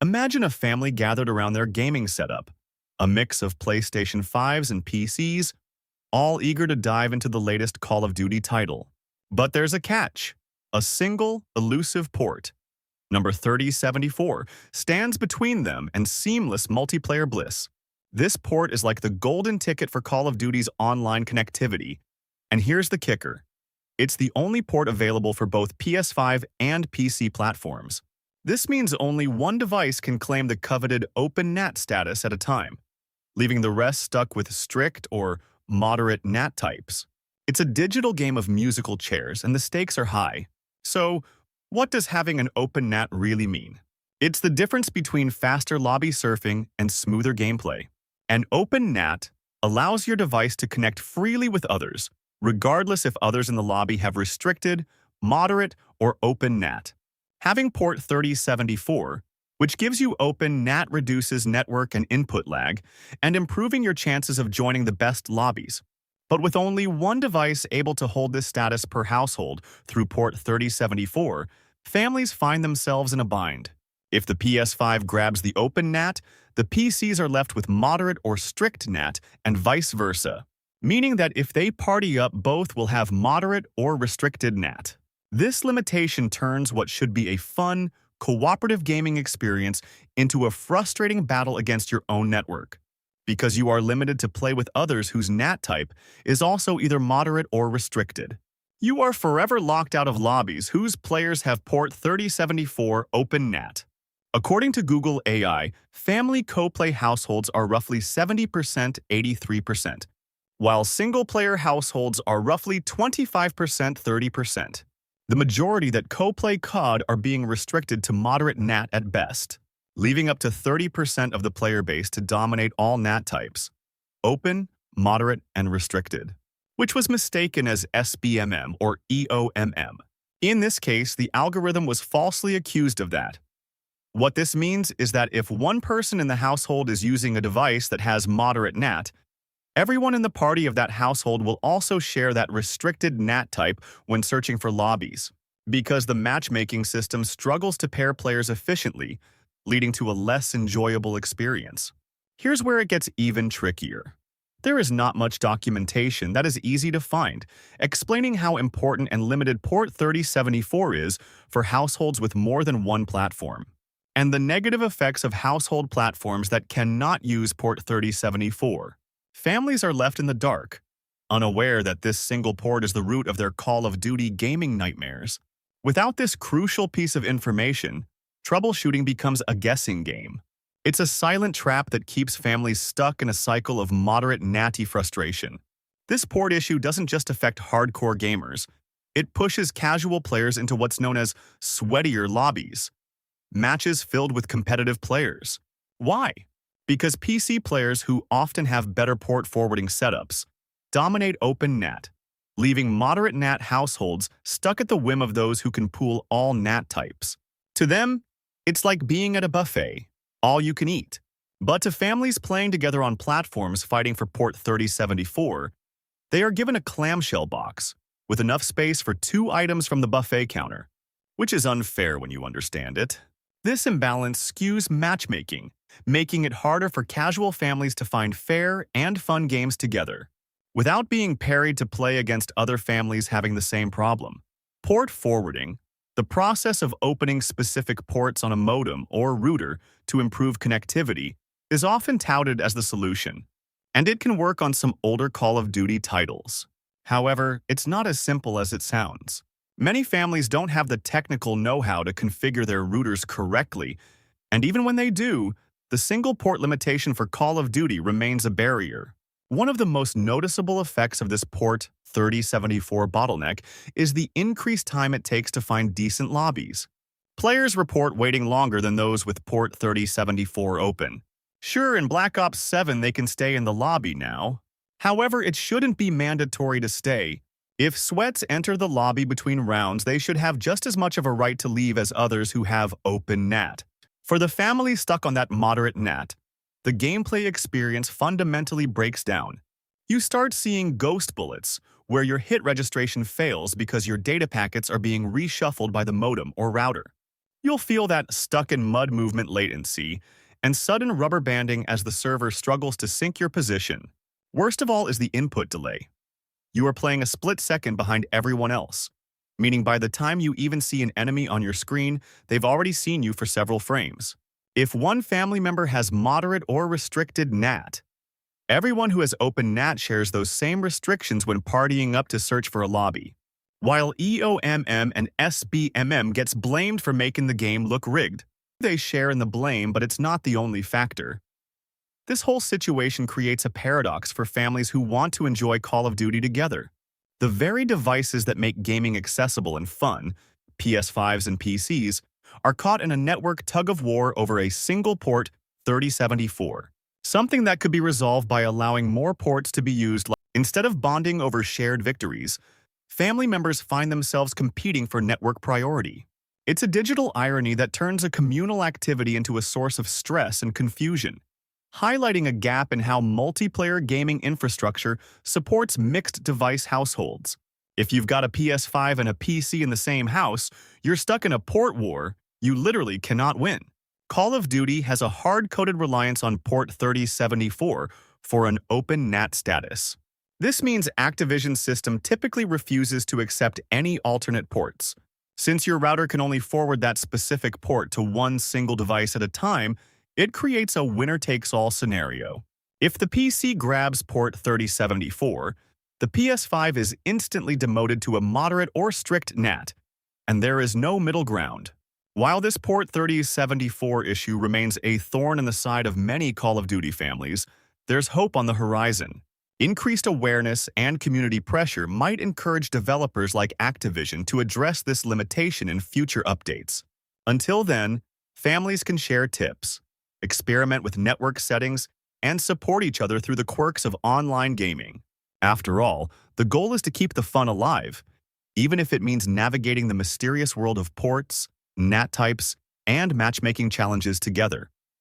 Imagine a family gathered around their gaming setup, a mix of PlayStation 5s and PCs, all eager to dive into the latest Call of Duty title. But there's a catch. A single, elusive port, number 3074, stands between them and seamless multiplayer bliss. This port is like the golden ticket for Call of Duty's online connectivity. And here's the kicker. It's the only port available for both PS5 and PC platforms. This means only one device can claim the coveted Open NAT status at a time, leaving the rest stuck with strict or moderate NAT types. It's a digital game of musical chairs, and the stakes are high. So, what does having an Open NAT really mean? It's the difference between faster lobby surfing and smoother gameplay. An Open NAT allows your device to connect freely with others, regardless if others in the lobby have restricted, moderate, or Open NAT. Having port 3074, which gives you Open NAT, reduces network and input lag, and improving your chances of joining the best lobbies. But with only one device able to hold this status per household through port 3074, families find themselves in a bind. If the PS5 grabs the Open NAT, the PCs are left with moderate or strict NAT and vice versa, meaning that if they party up, both will have moderate or restricted NAT. This limitation turns what should be a fun, cooperative gaming experience into a frustrating battle against your own network, because you are limited to play with others whose NAT type is also either moderate or restricted. You are forever locked out of lobbies whose players have port 3074 Open NAT. According to Google AI, family co-play households are roughly 70%, 83%, while single-player households are roughly 25%, 30%. The majority that co-play COD are being restricted to moderate NAT at best, leaving up to 30% of the player base to dominate all NAT types: open, moderate, and restricted, which was mistaken as SBMM or EOMM. In this case, the algorithm was falsely accused of that. What this means is that if one person in the household is using a device that has moderate NAT, everyone in the party of that household will also share that restricted NAT type when searching for lobbies, because the matchmaking system struggles to pair players efficiently, leading to a less enjoyable experience. Here's where it gets even trickier. There is not much documentation that is easy to find, explaining how important and limited port 3074 is for households with more than one platform, and the negative effects of household platforms that cannot use port 3074. Families are left in the dark, unaware that this single port is the root of their Call of Duty gaming nightmares. Without this crucial piece of information, troubleshooting becomes a guessing game. It's a silent trap that keeps families stuck in a cycle of moderate natty frustration. This port issue doesn't just affect hardcore gamers. It pushes casual players into what's known as sweatier lobbies, matches filled with competitive players. Why? Because PC players who often have better port forwarding setups dominate Open NAT, leaving moderate NAT households stuck at the whim of those who can pool all NAT types. To them, it's like being at a buffet, all you can eat. But to families playing together on platforms fighting for port 3074, they are given a clamshell box with enough space for 2 items from the buffet counter, which is unfair when you understand it. This imbalance skews matchmaking, making it harder for casual families to find fair and fun games together, without being parried to play against other families having the same problem. Port forwarding, the process of opening specific ports on a modem or router to improve connectivity, is often touted as the solution, and it can work on some older Call of Duty titles. However, it's not as simple as it sounds. Many families don't have the technical know-how to configure their routers correctly, and even when they do, the single port limitation for Call of Duty remains a barrier. One of the most noticeable effects of this port 3074 bottleneck is the increased time it takes to find decent lobbies. Players report waiting longer than those with port 3074 open. Sure, in Black Ops 7 they can stay in the lobby now. However, it shouldn't be mandatory to stay. If sweats enter the lobby between rounds, they should have just as much of a right to leave as others who have Open NAT. For the family stuck on that moderate NAT, the gameplay experience fundamentally breaks down. You start seeing ghost bullets, where your hit registration fails because your data packets are being reshuffled by the modem or router. You'll feel that stuck-in-mud movement latency and sudden rubber banding as the server struggles to sync your position. Worst of all is the input delay. You are playing a split second behind everyone else, meaning by the time you even see an enemy on your screen, they've already seen you for several frames. If one family member has moderate or restricted NAT, everyone who has Open NAT shares those same restrictions when partying up to search for a lobby. While EOMM and SBMM gets blamed for making the game look rigged. They share in the blame, but it's not the only factor. This whole situation creates a paradox for families who want to enjoy Call of Duty together. The very devices that make gaming accessible and fun, PS5s and PCs, are caught in a network tug-of-war over a single port 3074. Something that could be resolved by allowing more ports to be used. Instead of bonding over shared victories, family members find themselves competing for network priority. It's a digital irony that turns a communal activity into a source of stress and confusion, highlighting a gap in how multiplayer gaming infrastructure supports mixed device households. If you've got a PS5 and a PC in the same house, you're stuck in a port war you literally cannot win. Call of Duty has a hard-coded reliance on port 3074 for an Open NAT status. This means Activision's system typically refuses to accept any alternate ports. Since your router can only forward that specific port to one single device at a time, it creates a winner-takes-all scenario. If the PC grabs port 3074, the PS5 is instantly demoted to a moderate or strict NAT, and there is no middle ground. While this port 3074 issue remains a thorn in the side of many Call of Duty families, there's hope on the horizon. Increased awareness and community pressure might encourage developers like Activision to address this limitation in future updates. Until then, families can share tips, experiment with network settings, and support each other through the quirks of online gaming. After all, the goal is to keep the fun alive, even if it means navigating the mysterious world of ports, NAT types, and matchmaking challenges together.